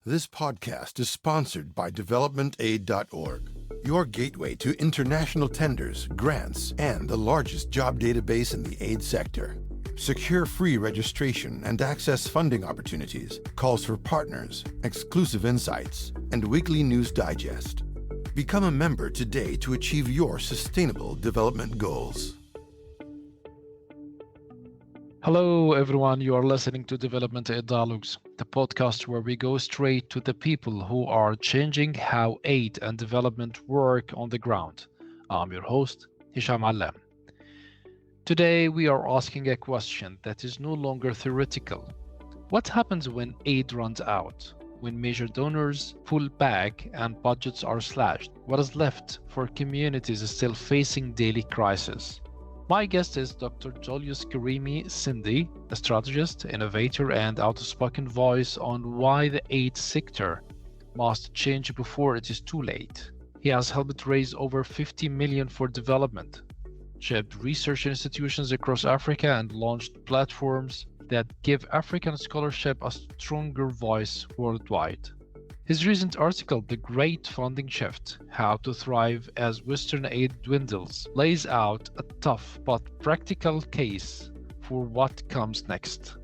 This podcast is sponsored by developmentaid.org, your gateway to international tenders, grants, and the largest job database in the aid sector. Secure free registration and access funding opportunities, calls for partners, exclusive insights, and weekly news digest. Become a member today to achieve your sustainable development goals. Hello, everyone. You are listening to Development Aid Dialogues, the podcast where we go straight to the people who are changing how aid and development work on the ground. I'm your host, Hisham Allam. Today, we are asking a question that is no longer theoretical. What happens when aid runs out? When major donors pull back and budgets are slashed? What is left for communities still facing daily crisis? My guest is Dr. Julius Sindi, a strategist, innovator, and outspoken voice on why the aid sector must change before it is too late. He has helped raise over 50 million for development, shaped research institutions across Africa, and launched platforms that give African scholarship a stronger voice worldwide. His recent article, The Great Funding Shift: How to Thrive as Western Aid Dwindles, lays out a tough but practical case for what comes next.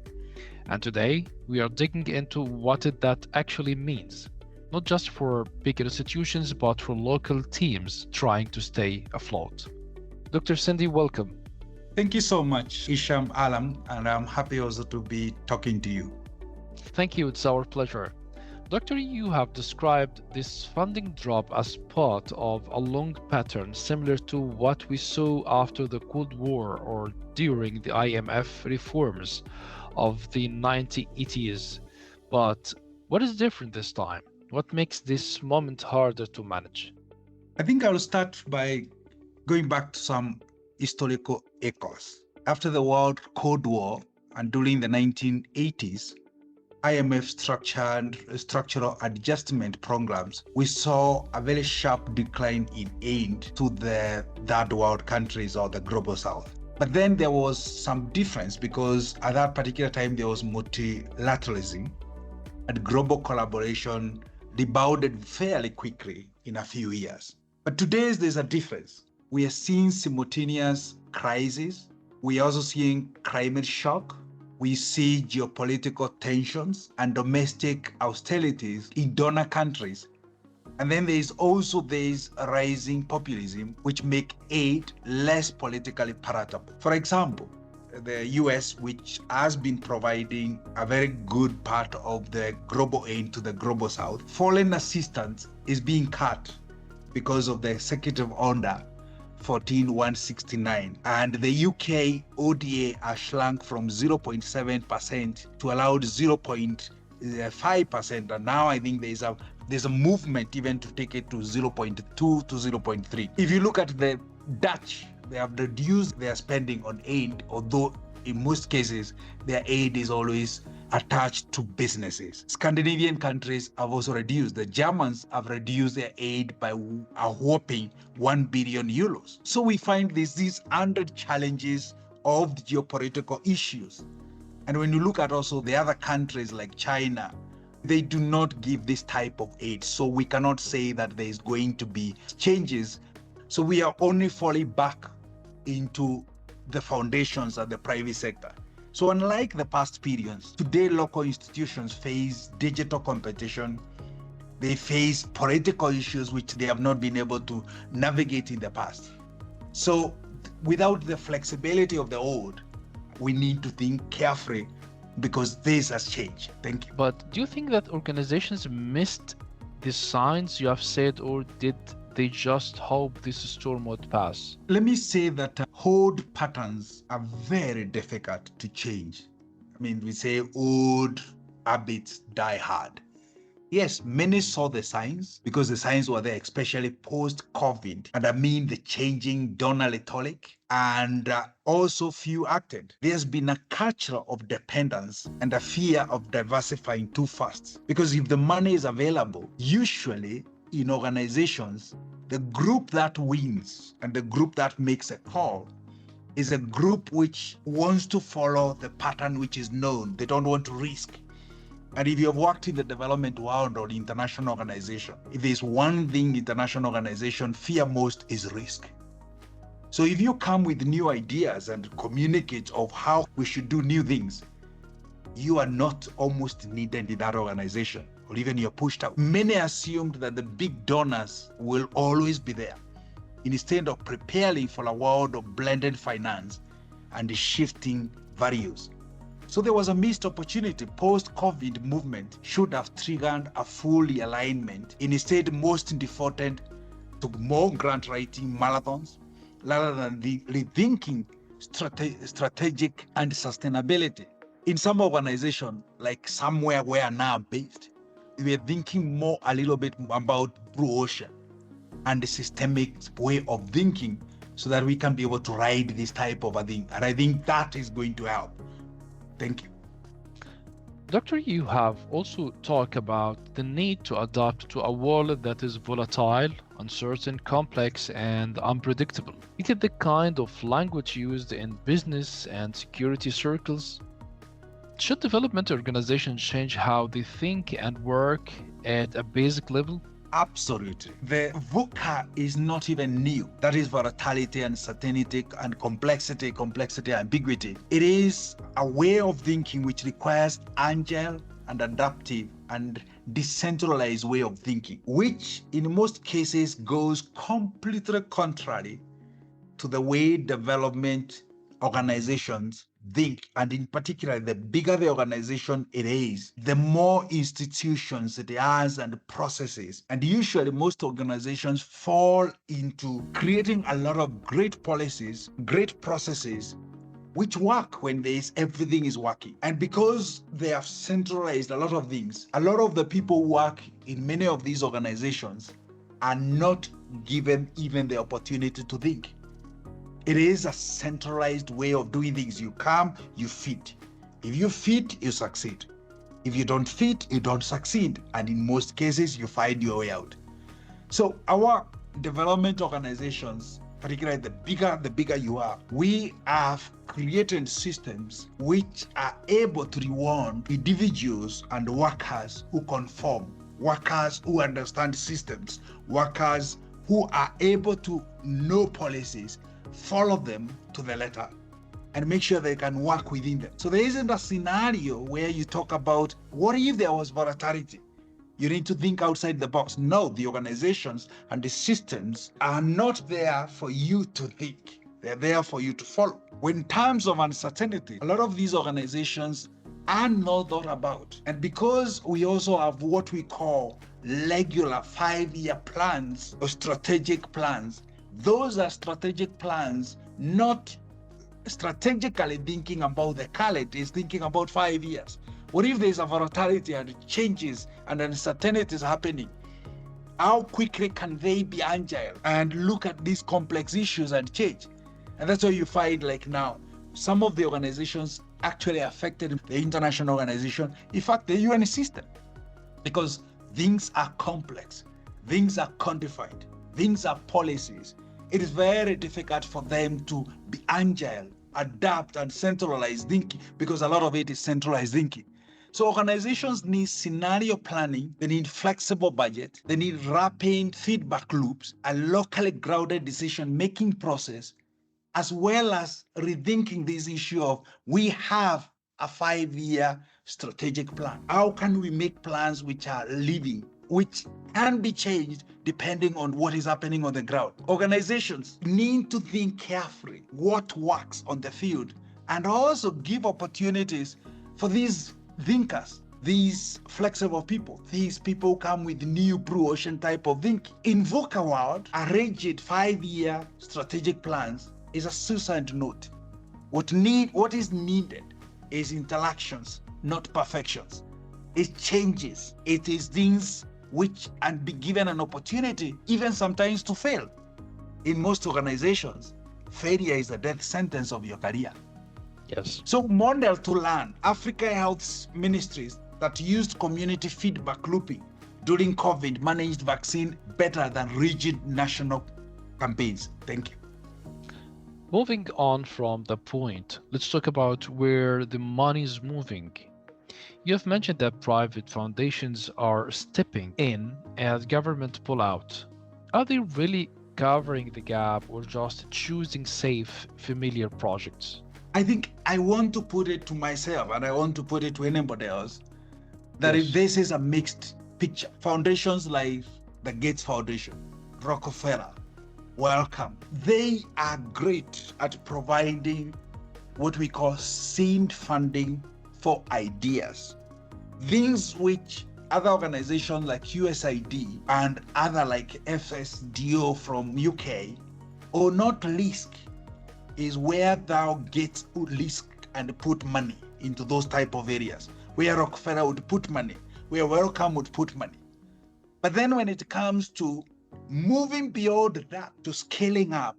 And today, we are digging into what that actually means, not just for big institutions, but for local teams trying to stay afloat. Dr. Sindi, welcome. Thank you so much, Isham Alam, and I'm happy also to be talking to you. Thank you, it's our pleasure. Doctor, you have described this funding drop as part of a long pattern similar to what we saw after the Cold War or during the IMF reforms of the 1980s. But what is different this time? What makes this moment harder to manage? I think I'll start by going back to some historical echoes. After the World Cold War and during the 1980s, IMF structural adjustment programs, we saw a very sharp decline in aid to the third world countries or the global south. But then there was some difference because at that particular time there was multilateralism and global collaboration rebounded fairly quickly in a few years. But today there's a difference. We are seeing simultaneous crises. We are also seeing climate shock. We see geopolitical tensions and domestic austerities in donor countries. And then there's also this rising populism, which make aid less politically palatable. For example, the US, which has been providing a very good part of the global aid to the global south, foreign assistance is being cut because of the executive order 14169, and the UK ODA has shrunk from 0.7% to allowed 0.5%, and now I think there's a movement even to take it to 0.2 to 0.3. If you look at the Dutch, they have reduced their spending on aid, although in most cases their aid is always attached to businesses. Scandinavian countries have also reduced. The Germans have reduced their aid by a whopping 1 billion euros. So we find these under challenges of the geopolitical issues. And when you look at also the other countries like China, they do not give this type of aid. So we cannot say that there is going to be changes. So we are only falling back into the foundations of the private sector. So unlike the past periods, today local institutions face digital competition. They face political issues which they have not been able to navigate in the past. So without the flexibility of the old, we need to think carefully because this has changed. Thank you. But do you think that organizations missed the signs you have said, or did they just hope this storm would pass? Let me say that old patterns are very difficult to change. I mean, we say old habits die hard. Yes, many saw the signs because the signs were there, especially post-COVID. And I mean the changing donor rhetoric, and also few acted. There's been a culture of dependence and a fear of diversifying too fast. Because if the money is available, usually in organizations, the group that wins and the group that makes a call is a group which wants to follow the pattern which is known. They don't want to risk. And if you have worked in the development world or international organization, if there's one thing international organization fear most is risk. So if you come with new ideas and communicate of how we should do new things, you are not almost needed in that organization, or even you're pushed out. Many assumed that the big donors will always be there, instead of preparing for a world of blended finance and the shifting values. So there was a missed opportunity. Post-COVID movement should have triggered a full realignment. Instead, most defaulted to more grant writing marathons rather than rethinking strategic and sustainability. In some organizations, like somewhere where I'm now based, we are thinking more a little bit about blue ocean and the systemic way of thinking so that we can be able to ride this type of a thing. And I think that is going to help. Thank you. Doctor, you have also talked about the need to adapt to a world that is volatile, uncertain, complex, and unpredictable. Is it the kind of language used in business and security circles? Should development organizations change how they think and work at a basic level? Absolutely. The VUCA is not even new. That is volatility, uncertainty, and complexity, ambiguity. It is a way of thinking which requires agile and adaptive and decentralized way of thinking, which in most cases goes completely contrary to the way development organizations think. And in particular, the bigger the organization it is, the more institutions it has and processes. And usually most organizations fall into creating a lot of great policies, great processes, which work when everything is working. And because they have centralized a lot of things, a lot of the people who work in many of these organizations are not given even the opportunity to think. It is a centralized way of doing things. You come, you fit. If you fit, you succeed. If you don't fit, you don't succeed. And in most cases, you find your way out. So our development organizations, particularly the bigger you are, we have created systems which are able to reward individuals and workers who conform, workers who understand systems, workers who are able to know policies, follow them to the letter, and make sure they can work within them. So there isn't a scenario where you talk about, what if there was volatility? You need to think outside the box. No, the organizations and the systems are not there for you to think. They're there for you to follow. When times of uncertainty, a lot of these organizations are not thought about. And because we also have what we call regular 5-year plans or strategic plans, those are strategic plans, not strategically thinking about the current, is thinking about 5 years. What if there's a volatility and changes and uncertainty is happening? How quickly can they be agile and look at these complex issues and change? And that's why you find, like now, some of the organizations actually affected the international organization, in fact, the UN system, because things are complex, things are codified, things are policies. It is very difficult for them to be agile, adapt, and centralize thinking, because a lot of it is centralized thinking. So organizations need scenario planning, they need flexible budget, they need rapid feedback loops, a locally grounded decision-making process, as well as rethinking this issue of, we have a 5-year strategic plan. How can we make plans which are living, which can be changed depending on what is happening on the ground? Organizations need to think carefully what works on the field, and also give opportunities for these thinkers, these flexible people, these people come with new blue ocean type of thinking. In VUCA world, a rigid 5-year strategic plans is a suicide note. What is needed is interactions, not perfections. It changes. It is things which and be given an opportunity, even sometimes to fail. In most organizations, failure is the death sentence of your career. Yes. So model to learn. Africa Health Ministries that used community feedback looping during COVID managed vaccine better than rigid national campaigns. Thank you. Moving on from the point, let's talk about where the money is moving. You've mentioned that private foundations are stepping in as government pull out. Are they really covering the gap or just choosing safe, familiar projects? I think I want to put it to myself and I want to put it to anybody else that if Yes. this is a mixed picture, foundations like the Gates Foundation, Rockefeller, Welcome, they are great at providing what we call seed funding for ideas. Things which other organizations like USAID and other like FSDO from UK or not risk is where thou get risk and put money into those type of areas, where Rockefeller would put money, where Welcome would put money. But then when it comes to moving beyond that to scaling up,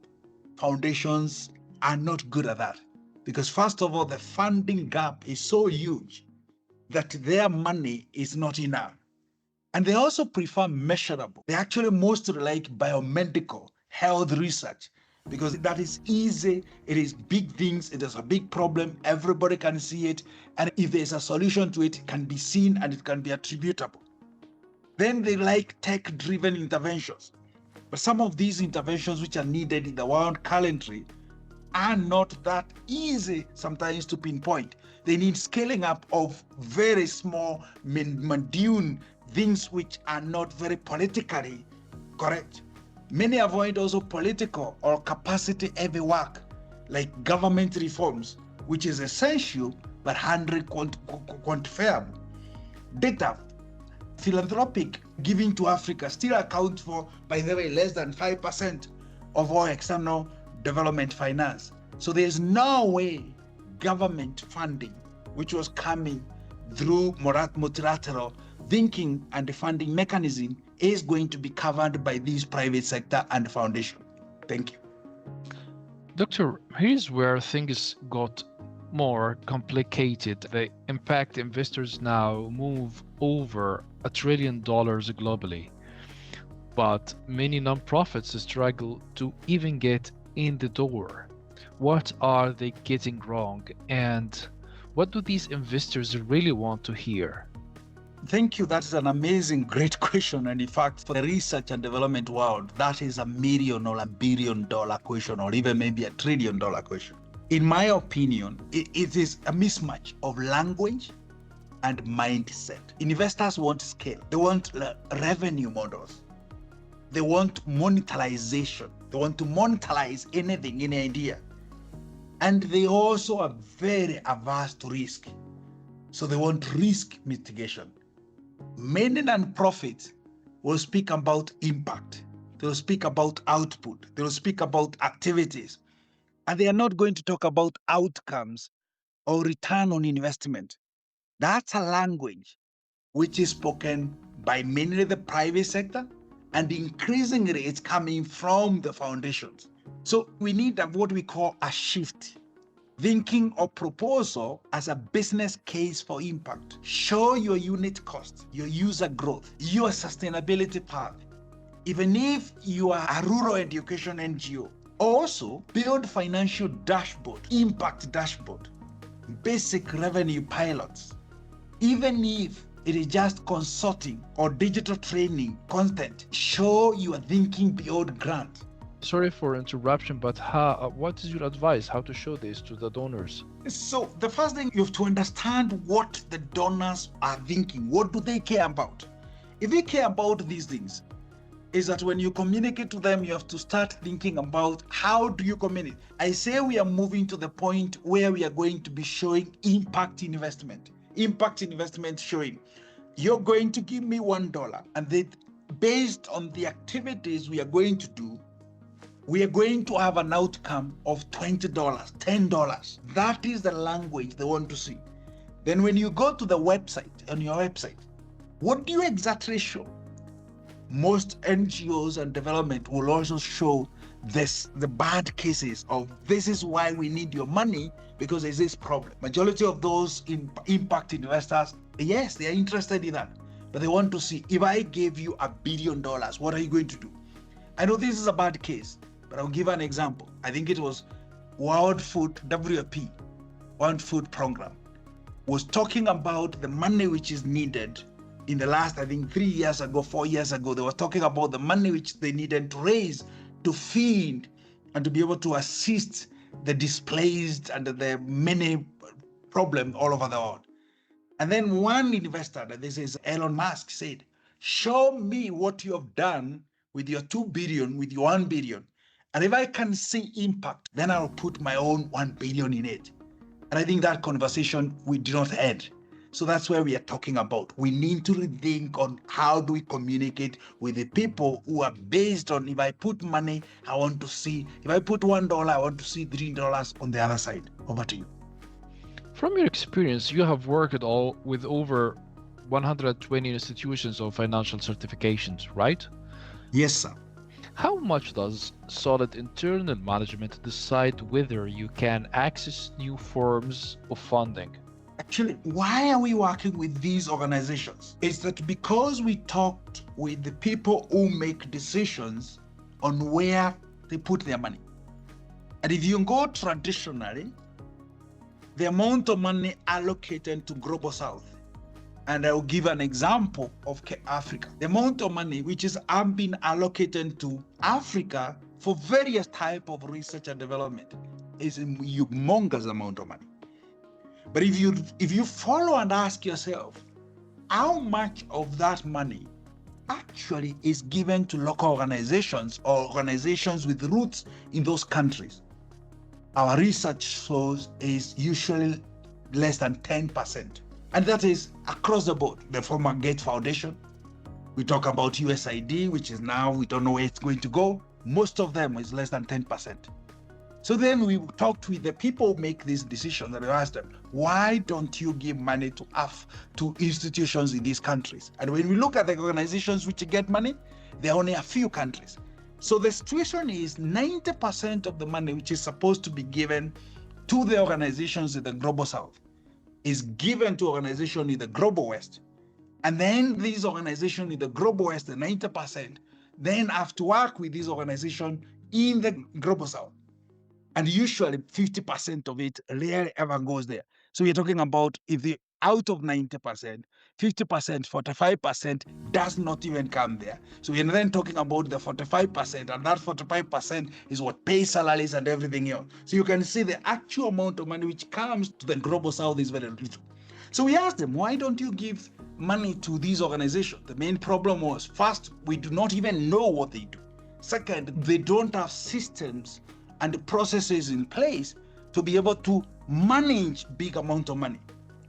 foundations are not good at that. Because first of all, the funding gap is so huge that their money is not enough. And they also prefer measurable. They actually mostly like biomedical health research because that is easy. It is big things. It is a big problem. Everybody can see it. And if there's a solution to it, it can be seen and it can be attributable. Then they like tech-driven interventions. But some of these interventions which are needed in the world currently are not that easy sometimes to pinpoint. They need scaling up of very small, mundane things which are not very politically correct. Many avoid also political or capacity heavy work like government reforms, which is essential but hardly quantifiable. Data, philanthropic giving to Africa still accounts for, by the way, less than 5% of all external development finance. So there's no way government funding, which was coming through multilateral thinking and the funding mechanism, is going to be covered by these private sector and foundation. Thank you. Doctor, here's where things got more complicated. The impact investors now move over $1 trillion globally, but many nonprofits struggle to even get in the door. What are they getting wrong, and what do these investors really want to hear? Thank you. That's an amazing, great question. And in fact, for the research and development world, that is $1 million or $1 billion question, or even maybe $1 trillion question. In my opinion, it is a mismatch of language and mindset. Investors want scale. They want revenue models. They want monetization. They want to monetize anything, any idea. And they also are very averse to risk. So they want risk mitigation. Many non-profits will speak about impact. They will speak about output. They will speak about activities. And they are not going to talk about outcomes or return on investment. That's a language which is spoken by mainly the private sector, and increasingly it's coming from the foundations. So we need what we call a shift. Thinking of proposal as a business case for impact. Show your unit cost, your user growth, your sustainability path. Even if you are a rural education NGO, also build financial dashboard, impact dashboard, basic revenue pilots. Even if it is just consulting or digital training content, show you are thinking beyond grant. Sorry for interruption, but what is your advice how to show this to the donors? So the first thing, you have to understand what the donors are thinking. What do they care about? If they care about these things, is that when you communicate to them, you have to start thinking about how do you communicate. I say we are moving to the point where we are going to be showing impact investment. Impact investment showing, you're going to give me $1, and then based on the activities we are going to do, we are going to have an outcome of $20, $10. That is the language they want to see. Then when you go to the website, on your website, what do you exactly show? Most NGOs and development will also show the bad cases of this is why we need your money because there's this problem. Majority of those impact investors, yes, they are interested in that, but they want to see, if I gave you $1 billion, what are you going to do? I know this is a bad case, but I'll give an example. I think it was World Food, WFP, World Food Program. was talking about the money which is needed in the last, I think 3 years ago, 4 years ago, they were talking about the money which they needed to raise to feed and to be able to assist the displaced and the many problems all over the world. And then one investor, this is Elon Musk, said, show me what you have done with your 2 billion, with your 1 billion. And if I can see impact, then I'll put my own 1 billion in it. And I think that conversation we did not end. So that's where we are talking about. We need to rethink on how do we communicate with the people who are based on, if I put money, I want to see, if I put $1, I want to see $3 on the other side. Over to you. From your experience, you have worked with over 120 institutions of financial certifications, right? Yes, sir. How much does solid internal management decide whether you can access new forms of funding? Actually, why are we working with these organizations? It's that because we talked with the people who make decisions on where they put their money. And if you go traditionally, the amount of money allocated to Global South, and I will give an example of Africa. The amount of money which is being allocated to Africa for various types of research and development is a humongous amount of money. But if you follow and ask yourself, how much of that money actually is given to local organizations or organizations with roots in those countries? Our research shows is usually less than 10%. And that is across the board. The former Gates Foundation, we talk about USAID, which is now, we don't know where it's going to go. Most of them is less than 10%. So then we talked with the people who make these decisions and we asked them, why don't you give money to institutions in these countries? And when we look at the organizations which get money, there are only a few countries. So the situation is 90% of the money which is supposed to be given to the organizations in the Global South is given to organizations in the Global West. And then these organizations in the Global West, the 90%, then have to work with these organizations in the Global South. And usually 50% of it rarely ever goes there. So we're talking about if the out of 90%, 50%, 45% does not even come there. So we're then talking about the 45%, and that 45% is what pays salaries and everything else. So you can see the actual amount of money which comes to the Global South is very little. So we asked them, why don't you give money to these organizations? The main problem was, first, we do not even know what they do. Second, they don't have systems and processes in place to be able to manage big amount of money.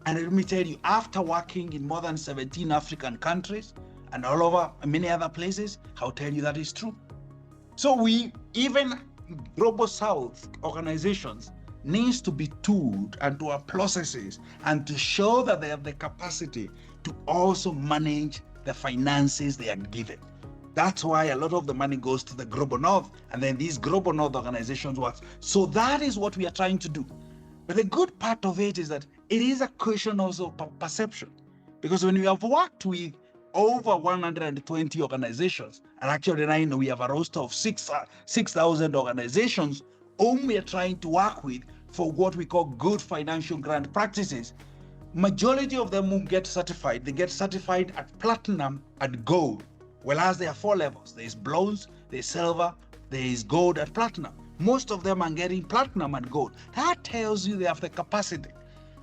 And let me tell you, after working in more than 17 African countries and all over many other places, I'll tell you that is true. So we, even Global South organizations, needs to be tooled and to have processes and to show that they have the capacity to also manage the finances they are given. That's why a lot of the money goes to the Global North, and then these Global North organizations work. So that is what we are trying to do. But the good part of it is that it is a question also of perception. Because when we have worked with over 120 organizations, and actually right now we have a roster of 6,000 organizations whom we are trying to work with for what we call good financial grant practices, majority of them who get certified, they get certified at platinum and gold. Whereas there are 4 levels. There is bronze, there is silver, there is gold and platinum. Most of them are getting platinum and gold. That tells you they have the capacity.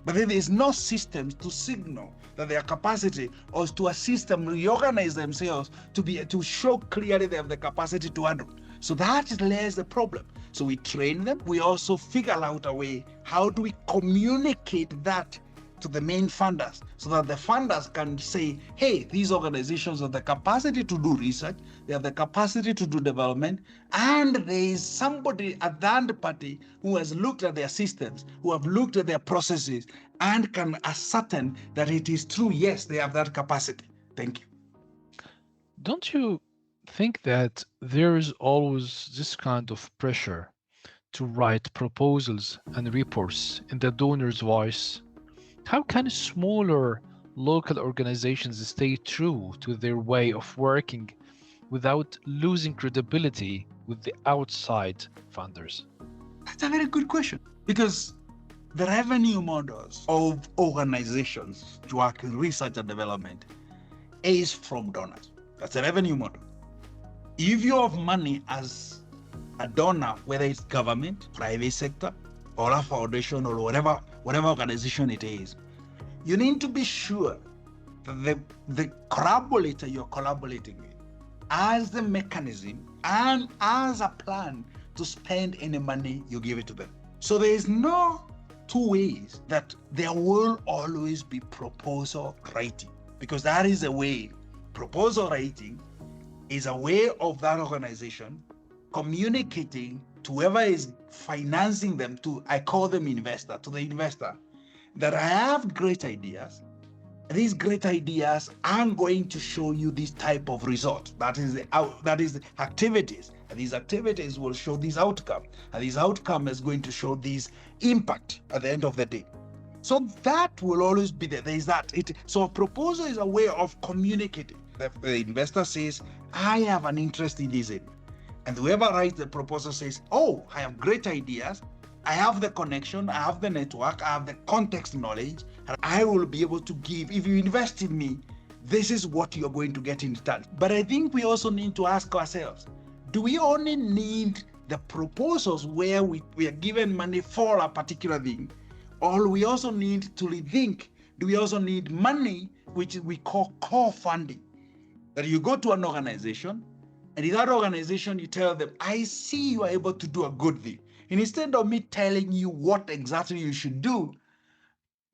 But then there is no systems to signal that their capacity or to assist them reorganize themselves to show clearly they have the capacity to handle. So that lays the problem. So we train them. We also figure out a way, how do we communicate that to the main funders so that the funders can say, hey, these organizations have the capacity to do research, they have the capacity to do development, and there is somebody at the end party who has looked at their systems, who have looked at their processes, and can ascertain that it is true, yes, they have that capacity. Thank you. Don't you think that there is always this kind of pressure to write proposals and reports in the donor's voice? How can smaller local organizations stay true to their way of working without losing credibility with the outside funders? That's a very good question, because the revenue models of organizations to work in research and development is from donors. That's a revenue model. If you have money as a donor, whether it's government, private sector, or a foundation, or whatever organization it is, you need to be sure that the collaborator you're collaborating with has the mechanism and has a plan to spend any money you give it to them. So there is no two ways that there will always be proposal writing, because that is a way. Proposal writing is a way of that organization communicating to whoever is financing them, to, I call them investor, to the investor, that I have great ideas. These great ideas are going to show you this type of result. That is the activities. And these activities will show this outcome. And this outcome is going to show this impact at the end of the day. So that will always be there. There is that. So a proposal is a way of communicating. The investor says, I have an interest in this area. And whoever writes the proposal says, oh, I have great ideas. I have the connection, I have the network, I have the context knowledge, and I will be able to give. If you invest in me, this is what you're going to get in return. But I think we also need to ask ourselves, do we only need the proposals where we are given money for a particular thing? Or we also need to rethink, do we also need money, which we call core funding? That you go to an organization, and in that organization, you tell them, I see you are able to do a good thing. And instead of me telling you what exactly you should do,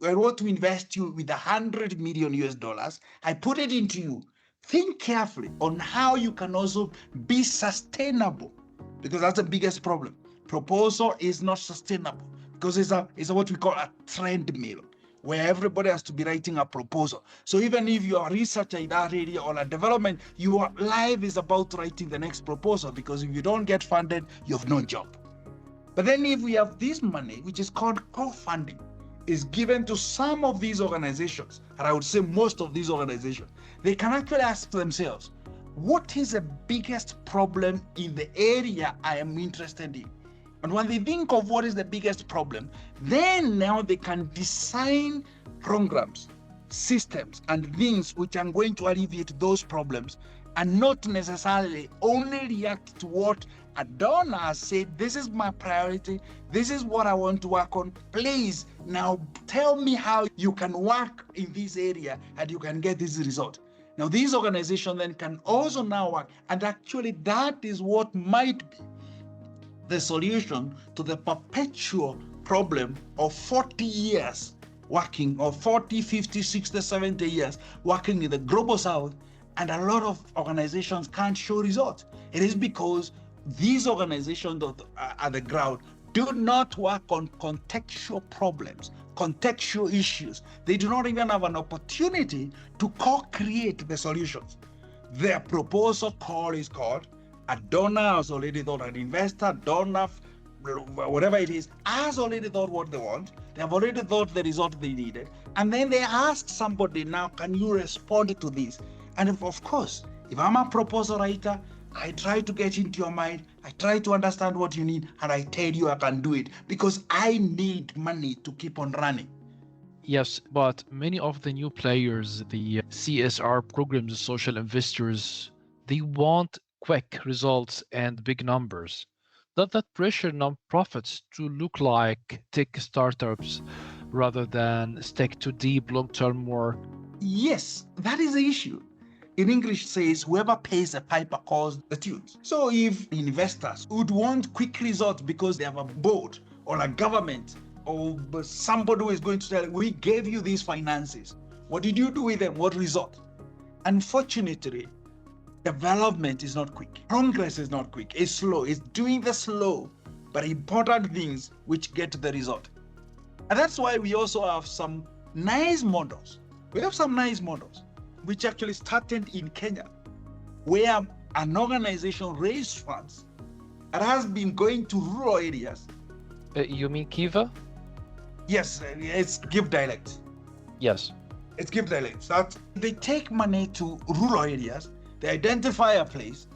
I want to invest you with $100 million US. I put it into you. Think carefully on how you can also be sustainable, because that's the biggest problem. Proposal is not sustainable because it's what we call a treadmill, where everybody has to be writing a proposal. So even if you are a researcher in that area or a development, your life is about writing the next proposal, because if you don't get funded, you have no job. But then if we have this money, which is called core funding, is given to some of these organizations, and I would say most of these organizations, they can actually ask themselves, what is the biggest problem in the area I am interested in? And when they think of what is the biggest problem, then now they can design programs, systems, and things which are going to alleviate those problems, and not necessarily only react to what a donor has said, this is my priority, this is what I want to work on. Please, now tell me how you can work in this area and you can get this result. Now, these organizations then can also now work, and actually that is what might be the solution to the perpetual problem of 40 years working, or 40, 50, 60, 70 years working in the global south, and a lot of organizations can't show results. It is because these organizations that are at the ground do not work on contextual problems, contextual issues. They do not even have an opportunity to co-create the solutions. Their proposal call is called, a donor has already thought, an investor, donor, whatever it is, has already thought what they want. They have already thought the result they needed. And then they ask somebody, now, can you respond to this? And of course, if I'm a proposal writer, I try to get into your mind, I try to understand what you need, and I tell you I can do it, because I need money to keep on running. Yes, but many of the new players, the CSR programs, the social investors, they want quick results and big numbers. Does that pressure nonprofits to look like tech startups rather than stick to deep long-term work? Yes, that is the issue. In English says, whoever pays the piper calls the tunes. So if investors would want quick results because they have a board or a government or somebody who is going to tell, we gave you these finances, what did you do with them? What result? Unfortunately, development is not quick. Progress is not quick. It's slow. It's doing the slow but important things which get the result. And that's why we also have some nice models. We have some nice models which actually started in Kenya, where an organization raised funds and has been going to rural areas. You mean Kiva? Yes, it's Give Dialect. Yes. It's Give Dialect. So they take money to rural areas, they identify a place,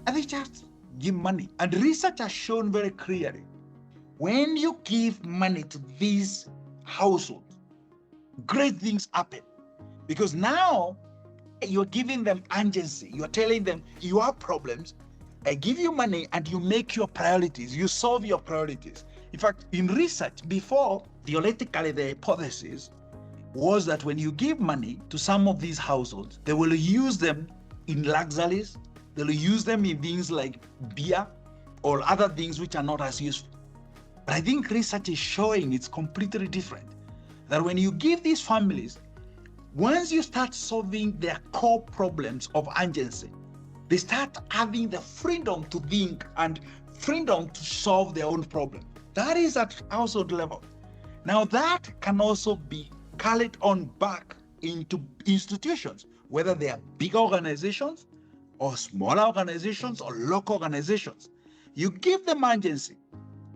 and they just give money. And research has shown very clearly, when you give money to these households, great things happen. Because now you're giving them urgency. You're telling them you have problems. I give you money and you make your priorities. You solve your priorities. In fact, in research before, theoretically, the hypothesis was that when you give money to some of these households, they will use them in luxuries. They'll use them in things like beer or other things which are not as useful. But I think research is showing it's completely different. That when you give these families, once you start solving their core problems of urgency, they start having the freedom to think and freedom to solve their own problem. That is at household level. Now that can also be carried on back into institutions, whether they are big organizations or smaller organizations or local organizations. You give them urgency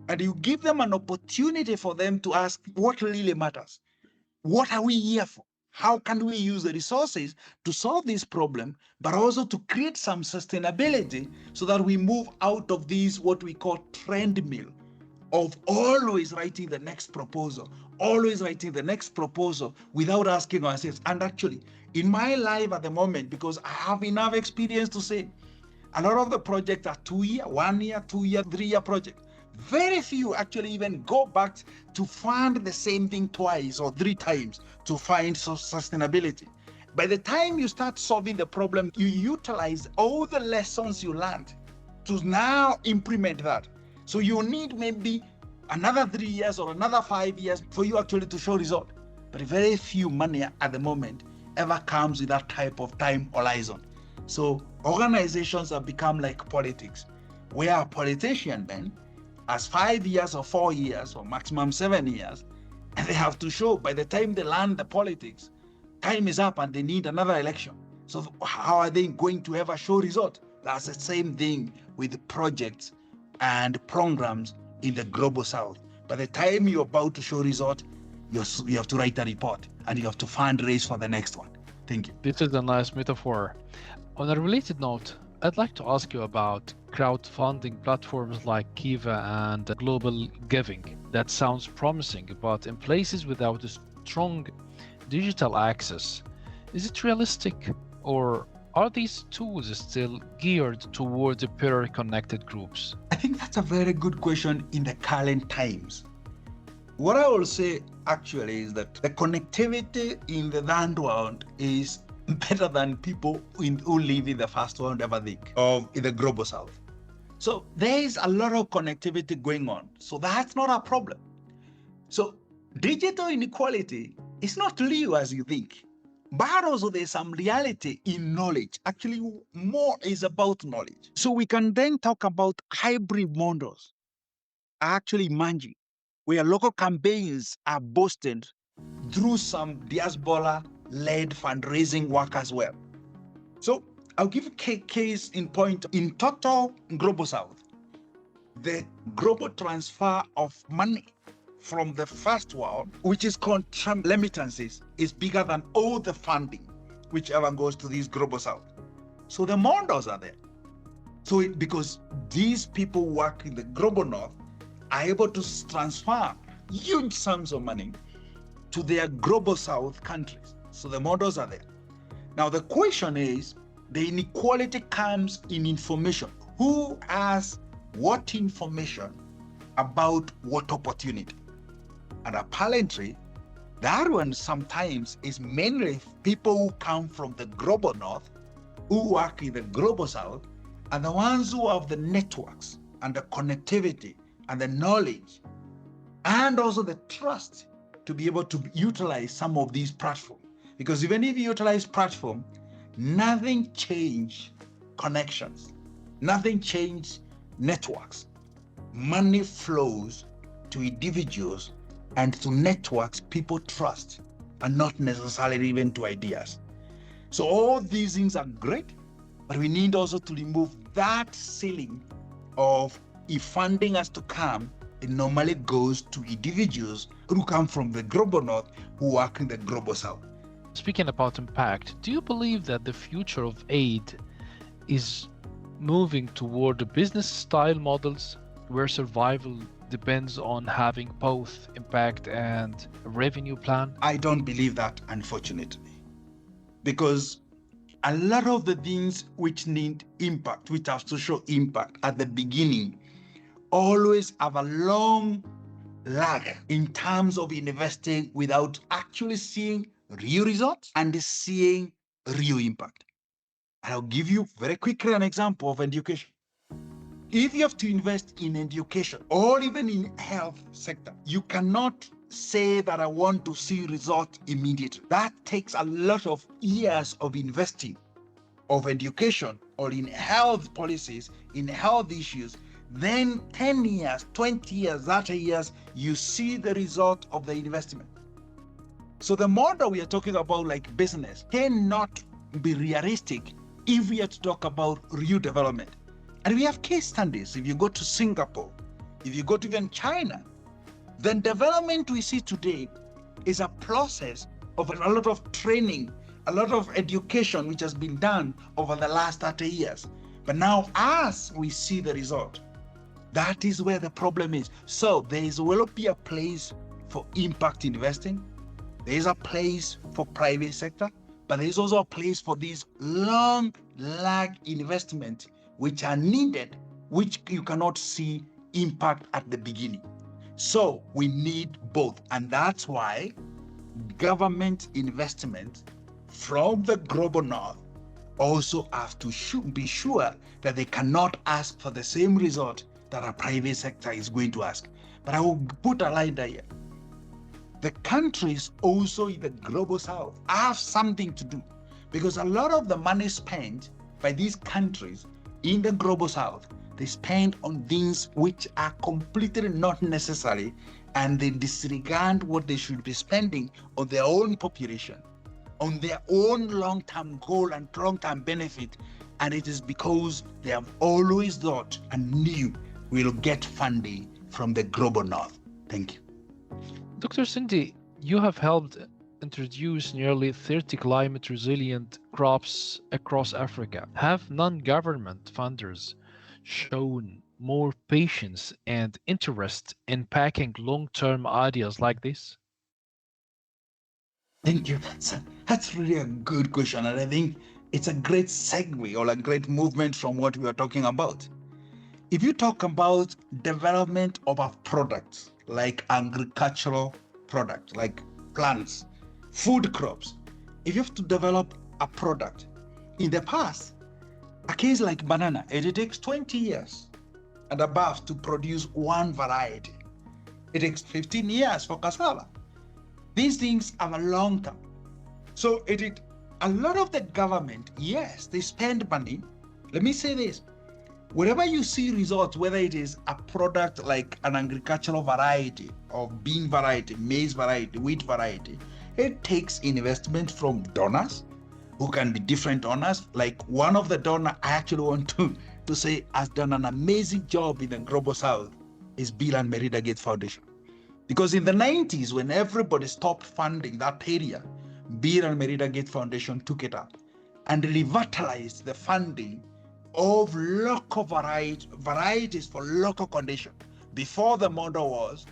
and you give them an opportunity for them to ask what really matters. What are we here for? How can we use the resources to solve this problem, but also to create some sustainability so that we move out of this, what we call treadmill of always writing the next proposal, without asking ourselves. And actually, in my life at the moment, because I have enough experience to say, a lot of the projects are 2-year, 1 year, 2 year, 3 year projects. Very few actually even go back to fund the same thing twice or 3 times to find sustainability. By the time you start solving the problem, you utilize all the lessons you learned to now implement that. So you need maybe another 3 years or another 5 years for you actually to show result. But very few money at the moment ever comes with that type of time horizon. So organizations have become like politics, where a politician then has 5 years or 4 years or maximum 7 years, and they have to show by the time they learn the politics, time is up and they need another election. So how are they going to ever show result? That's the same thing with projects and programs in the global south. By the time you're about to show result, you have to write a report and you have to fundraise for the next one. Thank you. This is a nice metaphor. On a related note, I'd like to ask you about crowdfunding platforms like Kiva and Global Giving. That sounds promising, but in places without a strong digital access, is it realistic, or are these tools still geared towards the better connected groups? I think that's a very good question in the current times. What I will say actually is that the connectivity in the third world is better than people who live in the first world ever think of in the global south. So there is a lot of connectivity going on. So that's not a problem. So digital inequality is not real as you think, but also there's some reality in knowledge. Actually, more is about knowledge. So we can then talk about hybrid models are actually emerging, where local campaigns are boosted through some diaspora-led fundraising work as well. So I'll give a case in point. In total global south, the global transfer of money from the first world, which is called remittances, is bigger than all the funding whichever goes to this global south. So the models are there. So because these people work in the global north are able to transfer huge sums of money to their global south countries. So the models are there. Now the question is, the inequality comes in information. Who has what information about what opportunity? And apparently, that one sometimes is mainly people who come from the global north, who work in the global south, and the ones who have the networks and the connectivity and the knowledge and also the trust to be able to utilize some of these platforms. Because even if you utilize platform, nothing change connections, nothing change networks. Money flows to individuals and to networks people trust, and not necessarily even to ideas. So all these things are great, but we need also to remove that ceiling of if funding has to come, it normally goes to individuals who come from the global north who work in the global south. Speaking about impact, do you believe that the future of aid is moving toward business style models where survival depends on having both impact and revenue plan? I don't believe that, unfortunately, because a lot of the things which need impact, which have social impact at the beginning, always have a long lag in terms of investing without actually seeing real results and seeing real impact. I'll give you very quickly an example of education. If you have to invest in education or even in health sector, you cannot say that I want to see results immediately. That takes a lot of years of investing of education or in health policies, in health issues. Then 10 years, 20 years, 30 years, you see the result of the investment. So the model we are talking about, like business, cannot be realistic if we are to talk about real development. And we have case studies. If you go to Singapore, if you go to even China, the development we see today is a process of a lot of training, a lot of education which has been done over the last 30 years. But now as we see the result, that is where the problem is. So there will be a place for impact investing. There is a place for private sector, but there is also a place for these long lag investment which are needed, which you cannot see impact at the beginning. So we need both. And that's why government investment from the global north also have to be sure that they cannot ask for the same result that a private sector is going to ask. But I will put a line there. The countries also in the global south have something to do, because a lot of the money spent by these countries in the global south, they spend on things which are completely not necessary, and they disregard what they should be spending on their own population, on their own long-term goal and long-term benefit. And it is because they have always thought and knew we'll get funding from the global north. Thank you. Dr. Sindi, you have helped introduce nearly 30 climate resilient crops across Africa. Have non-government funders shown more patience and interest in backing long-term ideas like this? Thank you. That's really a good question. And I think it's a great segue or a great movement from what we are talking about. If you talk about development of a product, like agricultural product, like plants, food crops, if you have to develop a product, in the past, a case like banana, it takes 20 years and above to produce one variety. It takes 15 years for cassava. These things have a long term. So a lot of the government, yes, they spend money. Let me say this. Wherever you see results, whether it is a product like an agricultural variety or bean variety, maize variety, wheat variety, it takes investment from donors who can be different donors. Like one of the donors I actually want to say has done an amazing job in the Global South is Bill and Melinda Gates Foundation. Because in the 90s, when everybody stopped funding that area, Bill and Melinda Gates Foundation took it up and revitalized the funding of local varieties for local condition. Before, the model was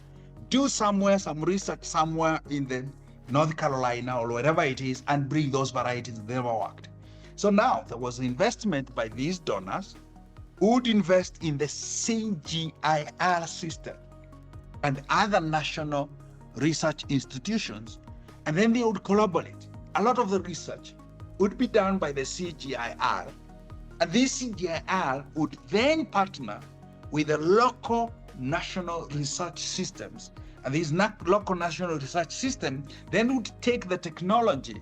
do some research somewhere in the North Carolina or wherever it is and bring those varieties. They never worked. So now there was investment by these donors who would invest in the CGIR system and other national research institutions, and then they would collaborate. A lot of the research would be done by the CGIR, and this CGIR would then partner with the local national research systems. And these local national research system then would take the technology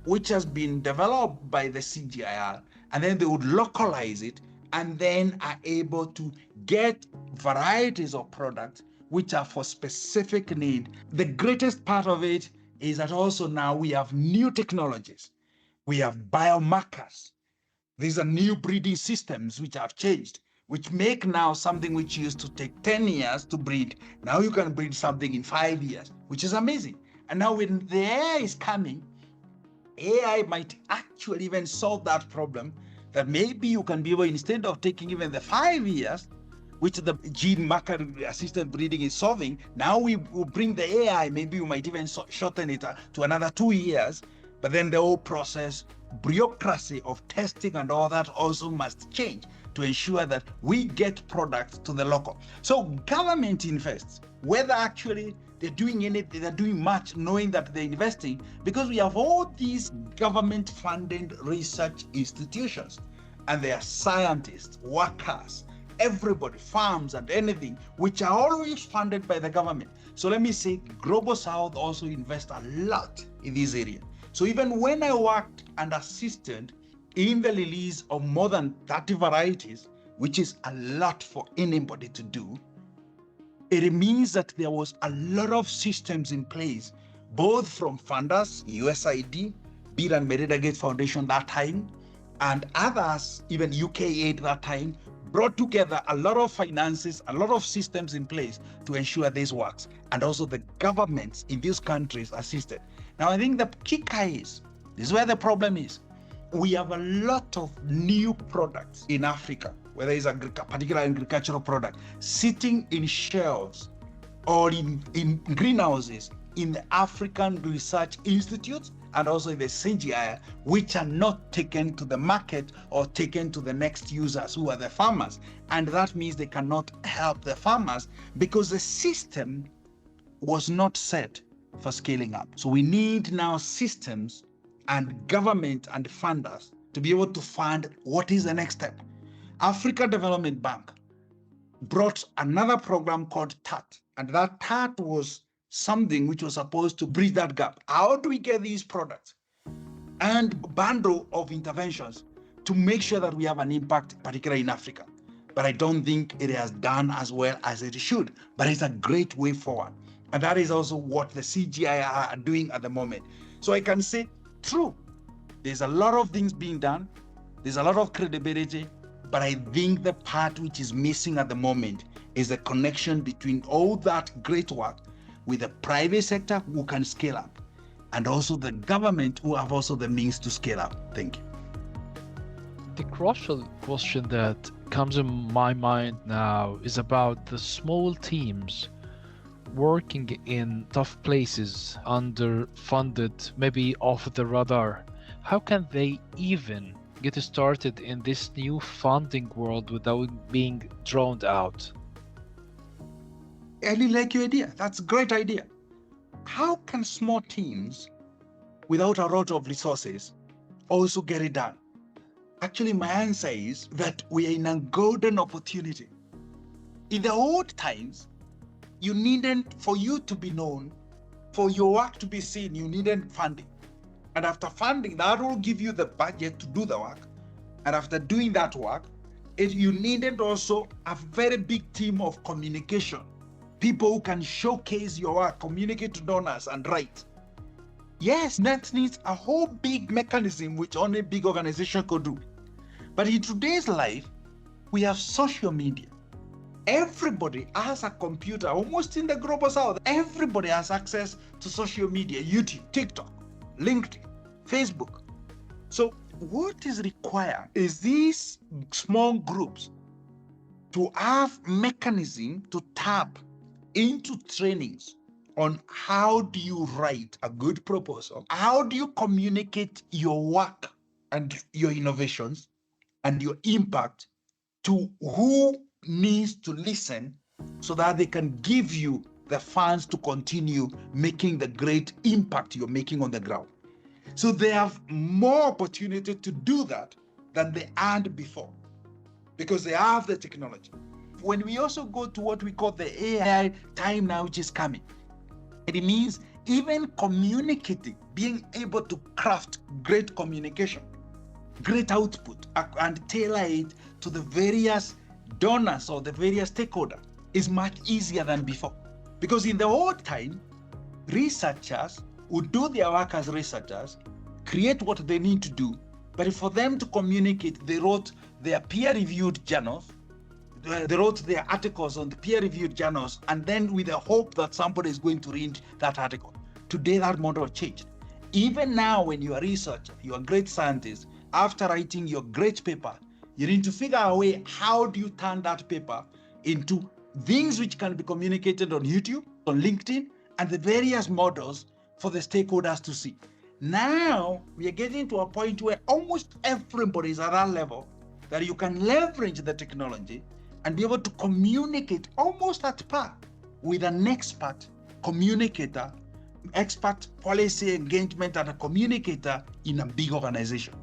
which has been developed by the CGIR, and then they would localize it, and then are able to get varieties of products which are for specific need. The greatest part of it is that also now we have new technologies. We have biomarkers. These are new breeding systems which have changed, which make now something which used to take 10 years to breed. Now you can breed something in 5 years, which is amazing. And now when the AI is coming, AI might actually even solve that problem, that maybe you can be able, instead of taking even the 5 years, which the gene marker assisted breeding is solving. Now we will bring the AI, maybe we might even shorten it to another 2 years, but then the whole process, bureaucracy of testing and all that also must change to ensure that we get products to the local. So government invests, whether actually they're doing anything, they're doing much, knowing that they're investing, because we have all these government-funded research institutions, and they are scientists, workers, everybody, farms and anything, which are always funded by the government. So let me say, Global South also invests a lot in this area. So even when I worked and assisted in the release of more than 30 varieties, which is a lot for anybody to do, it means that there was a lot of systems in place, both from funders, USAID, Bill and Melinda Gates Foundation that time, and others, even UK aid that time, brought together a lot of finances, a lot of systems in place to ensure this works. And also the governments in these countries assisted. Now, I think the kicker is, this is where the problem is. We have a lot of new products in Africa, whether it's a particular agricultural product, sitting in shelves or in greenhouses in the African research institutes and also in the CGI, which are not taken to the market or taken to the next users who are the farmers. And that means they cannot help the farmers because the system was not set for scaling up. So we need now systems and government and funders to be able to fund what is the next step. Africa Development Bank brought another program called TAT, and that TAT was something which was supposed to bridge that gap. How do we get these products and bundle of interventions to make sure that we have an impact, particularly in Africa? But I don't think it has done as well as it should, but it's a great way forward. And that is also what the CGI are doing at the moment. So I can say, true, there's a lot of things being done, there's a lot of credibility, but I think the part which is missing at the moment is the connection between all that great work with the private sector who can scale up, and also the government who have also the means to scale up. Thank you. The crucial question that comes in my mind now is about the small teams working in tough places, underfunded, maybe off the radar. How can they even get started in this new funding world without being drowned out? I really like your idea. That's a great idea. How can small teams, without a lot of resources, also get it done? Actually, my answer is that we are in a golden opportunity. In the old times, you needed, for you to be known, for your work to be seen, you needed funding. And after funding, that will give you the budget to do the work. And after doing that work, you needed also a very big team of communication. People who can showcase your work, communicate to donors and write. Yes, that needs a whole big mechanism which only a big organization could do. But in today's life, we have social media. Everybody has a computer, almost in the global south. Everybody has access to social media, YouTube, TikTok, LinkedIn, Facebook. So what is required is these small groups to have mechanism to tap into trainings on how do you write a good proposal, how do you communicate your work and your innovations and your impact to who needs to listen so that they can give you the funds to continue making the great impact you're making on the ground. So they have more opportunity to do that than they had before because they have the technology. When we also go to what we call the AI time now, which is coming, it means even communicating, being able to craft great communication, great output, and tailor it to the various donors or the various stakeholders is much easier than before. Because in the old time, researchers would do their work as researchers, create what they need to do, but for them to communicate, they wrote their peer-reviewed journals, they wrote their articles on the peer-reviewed journals, and then with the hope that somebody is going to read that article. Today, that model changed. Even now, when you are a researcher, you are a great scientist, after writing your great paper, you need to figure out a way, how do you turn that paper into things which can be communicated on YouTube, on LinkedIn, and the various models for the stakeholders to see. Now we are getting to a point where almost everybody is at that level that you can leverage the technology and be able to communicate almost at par with an expert communicator, expert policy engagement and a communicator in a big organization.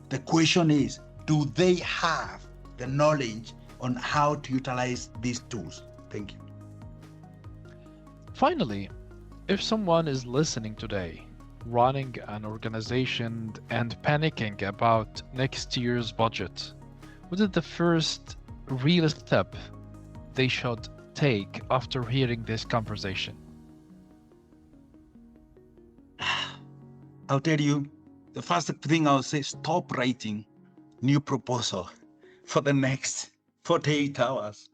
The question is, do they have the knowledge on how to utilize these tools? Thank you. Finally, if someone is listening today, running an organization and panicking about next year's budget, what is the first real step they should take after hearing this conversation? I'll tell you, the first thing I'll say, stop writing new proposal for the next 48 hours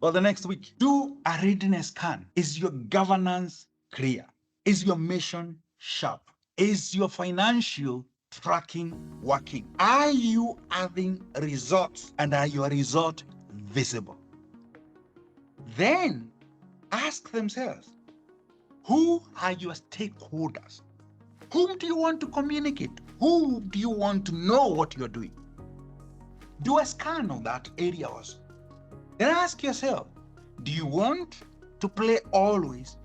or the next week. Do a readiness scan. Is your governance clear? Is your mission sharp? Is your financial tracking working? Are you having results, and are your results visible? Then ask themselves, who are your stakeholders? Whom do you want to communicate? Who do you want to know what you're doing? Do a scan of that area also. Then ask yourself, do you want to play always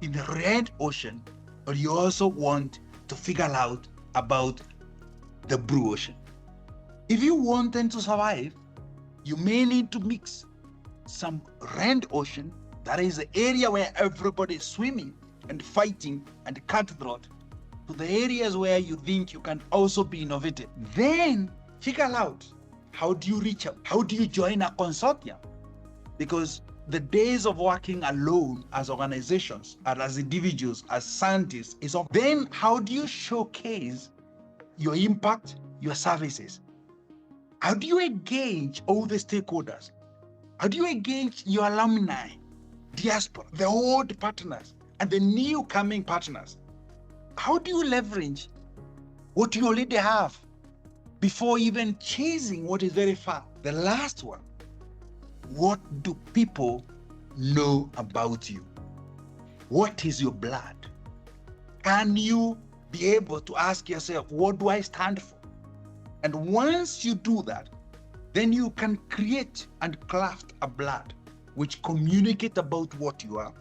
in the red ocean, or do you also want to figure out about the blue ocean? If you want them to survive, you may need to mix some red ocean, that is the area where everybody is swimming and fighting and cutthroat, to the areas where you think you can also be innovative. Then figure out, how do you reach out? How do you join a consortium? Because the days of working alone as organizations and as individuals, as scientists is off. Then how do you showcase your impact, your services? How do you engage all the stakeholders? How do you engage your alumni, diaspora, the old partners, and the new coming partners? How do you leverage what you already have before even chasing what is very far? The last one, what do people know about you? What is your blood? Can you be able to ask yourself, what do I stand for? And once you do that, then you can create and craft a blood which communicate about what you are.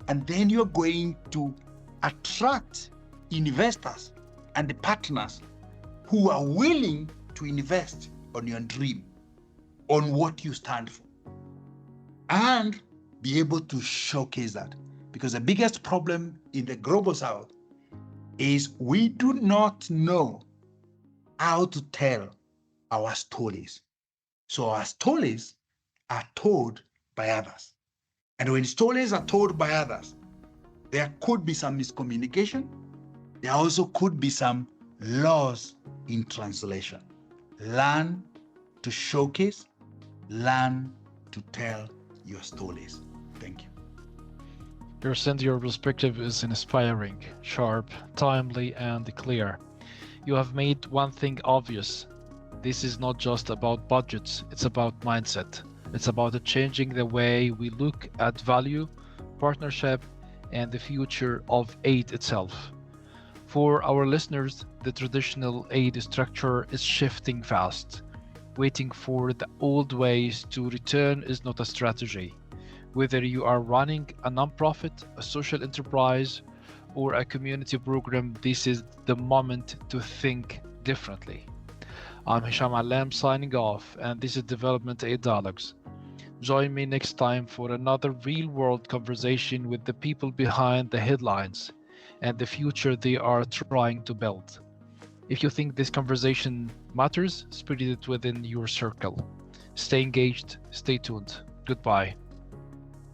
And then you're going to attract investors and the partners who are willing to invest on your dream, on what you stand for, and be able to showcase that. Because the biggest problem in the global south is we do not know how to tell our stories. So our stories are told by others. And when stories are told by others, there could be some miscommunication. There also could be some loss in translation. Learn to showcase, learn to tell your stories. Thank you. Your perspective is inspiring, sharp, timely, and clear. You have made one thing obvious. This is not just about budgets, it's about mindset. It's about changing the way we look at value, partnership, and the future of aid itself. For our listeners, the traditional aid structure is shifting fast. Waiting for the old ways to return is not a strategy. Whether you are running a nonprofit, a social enterprise, or a community program, this is the moment to think differently. I'm Hisham Alam signing off, and this is Development Aid Dialogues. Join me next time for another real-world conversation with the people behind the headlines and the future they are trying to build. If you think this conversation matters, spread it within your circle. Stay engaged, stay tuned. Goodbye.